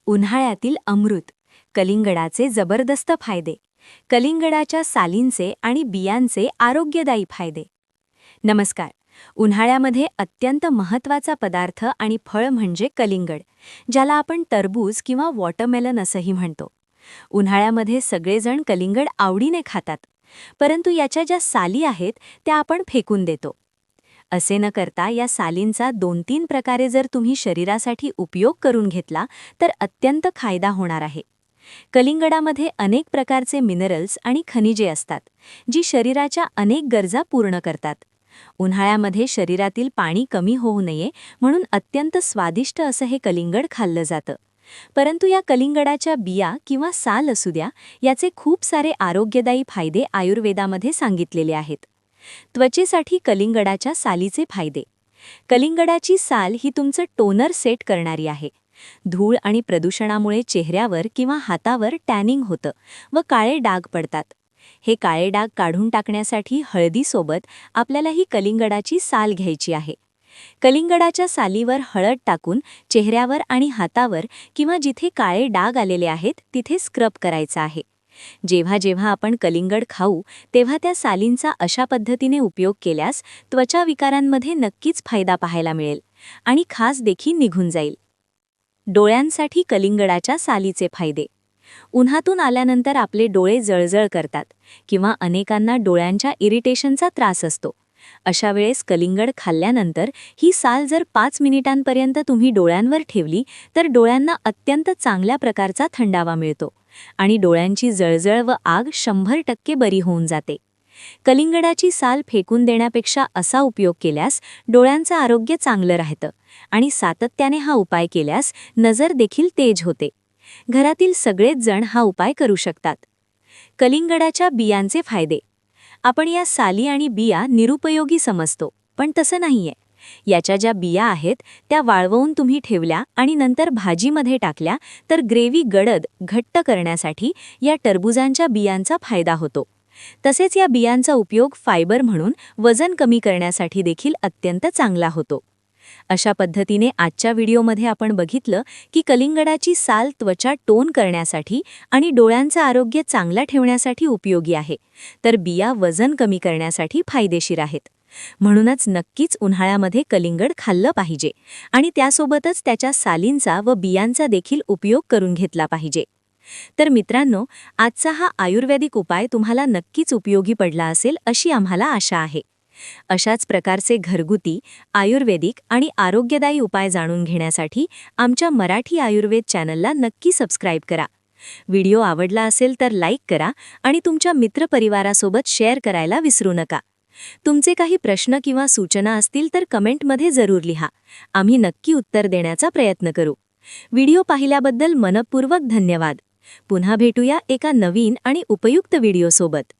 उन्हाळ्यातील अमृत, कलिंगडाचे जबरदस्त फायदे, कलिंगडाच्या सालींचे आणि बियांचे आरोग्यदायी फायदे. नमस्कार. उन्हाळ्यामध्ये अत्यंत महत्त्वाचा पदार्थ आणि फळ म्हणजे कलिंगड, ज्याला आपण टरबूज किंवा वॉटरमेलन असंही म्हणतो. उन्हाळ्यामध्ये सगळेजण कलिंगड आवडीने खातात, परंतु याच्या ज्या साली आहेत त्या आपण फेकून देतो. असे न करता या सालींचा 2-3 प्रकारे जर तुम्ही शरीरासाठी उपयोग करून घेतला तर अत्यंत फायदा होणार आहे. कलिंगडामध्ये अनेक प्रकारचे मिनरल्स आणि खनिजे असतात, जी शरीराच्या अनेक गरजा पूर्ण करतात. उन्हाळ्यामध्ये शरीरातील पाणी कमी होऊ नये म्हणून अत्यंत स्वादिष्ट असं हे कलिंगड खाल्लं जातं. परंतु या कलिंगडाच्या बिया किंवा साल असू द्या, याचे खूप सारे आरोग्यदायी फायदे आयुर्वेदामध्ये सांगितलेले आहेत. त्वचेसाठी कलिंगडाच्या सालीचे फायदे. कलिंगडाची साल ही तुमचं टोनर सेट करणारी आहे. धूळ आणि प्रदूषणामुळे चेहऱ्यावर किंवा हातावर टॅनिंग होतं व काळे डाग पडतात. हे काळे डाग काढून टाकण्यासाठी हळदीसोबत आपल्याला ही कलिंगडाची साल घ्यायची आहे. कलिंगडाच्या सालीवर हळद टाकून चेहऱ्यावर आणि हातावर किंवा जिथे काळे डाग आलेले आहेत तिथे स्क्रब करायचा आहे. जेव्हा जेव्हा आपण कलिंगड खाऊ तेव्हा त्या सालींचा अशा पद्धतीने उपयोग केल्यास त्वचा विकारांमध्ये नक्कीच फायदा पाहायला मिळेल आणि खास देखील निघून जाईल. डोळ्यांसाठी कलिंगडाच्या सालीचे फायदे. उन्हातून आल्यानंतर आपले डोळे जळजळ करतात किंवा अनेकांना डोळ्यांच्या इरिटेशनचा त्रास असतो. अशा वेळेस कलिंगड खाल्ल्यानंतर ही साल जर 5 मिनिटांपर्यंत तुम्ही डोळ्यांवर ठेवली तर डोळ्यांना अत्यंत चांगल्या प्रकारचा थंडावा मिळतो आणि डोळ्यांची जळजळ व आग 100% बरी होऊन जाते. कलिंगडाची साल फेकून देण्यापेक्षा असा उपयोग केल्यास डोळ्यांचं आरोग्य चांगलं राहतं आणि सातत्याने हा उपाय केल्यास नजर देखील तेज होते. घरातील सगळेच जण हा उपाय करू शकतात. कलिंगडाच्या बियांचे फायदे. आपण या साली आणि बिया निरुपयोगी समजतो, पण तसं नाहीये. याच्या ज्या बिया आहेत त्या वाळवून तुम्ही ठेवल्या आणि नंतर भाजीमध्ये टाकल्या तर ग्रेव्ही गडद घट्ट करण्यासाठी या टरबुजांच्या बियांचा फायदा होतो. तसेच या बियांचा उपयोग फायबर म्हणून वजन कमी करण्यासाठी देखील अत्यंत चांगला होतो. अशा पद्धतीने आजच्या व्हिडिओमध्ये आपण बघितलं की कलिंगडाची साल त्वचा टोन करण्यासाठी आणि डोळ्यांचं आरोग्य चांगलं ठेवण्यासाठी उपयोगी आहे, तर बिया वजन कमी करण्यासाठी फायदेशीर आहेत. म्हणूनच नक्कीच उन्हाळ्यामध्ये कलिंगड खाल्लं पाहिजे आणि त्यासोबतच त्याच्या सालींचा व बियांचा देखील उपयोग करून घेतला पाहिजे. तर मित्रांनो, आजचा हा आयुर्वेदिक उपाय तुम्हाला नक्कीच उपयोगी पडला असेल अशी आम्हाला आशा आहे. अशाच प्रकारचे घरगुती, आयुर्वेदिक आणि आरोग्यदायी उपाय जाणून घेण्यासाठी आमच्या मराठी आयुर्वेद चॅनलला नक्की सबस्क्राईब करा. व्हिडिओ आवडला असेल तर लाईक करा आणि तुमच्या मित्रपरिवारासोबत शेअर करायला विसरू नका. तुमचे काही प्रश्न किंवा सूचना असतील तर कमेंटमध्ये जरूर लिहा. आम्ही नक्की उत्तर देण्याचा प्रयत्न करू. व्हिडिओ पाहिल्याबद्दल मनपूर्वक धन्यवाद. पुन्हा भेटूया एका नवीन आणि उपयुक्त व्हिडिओसोबत.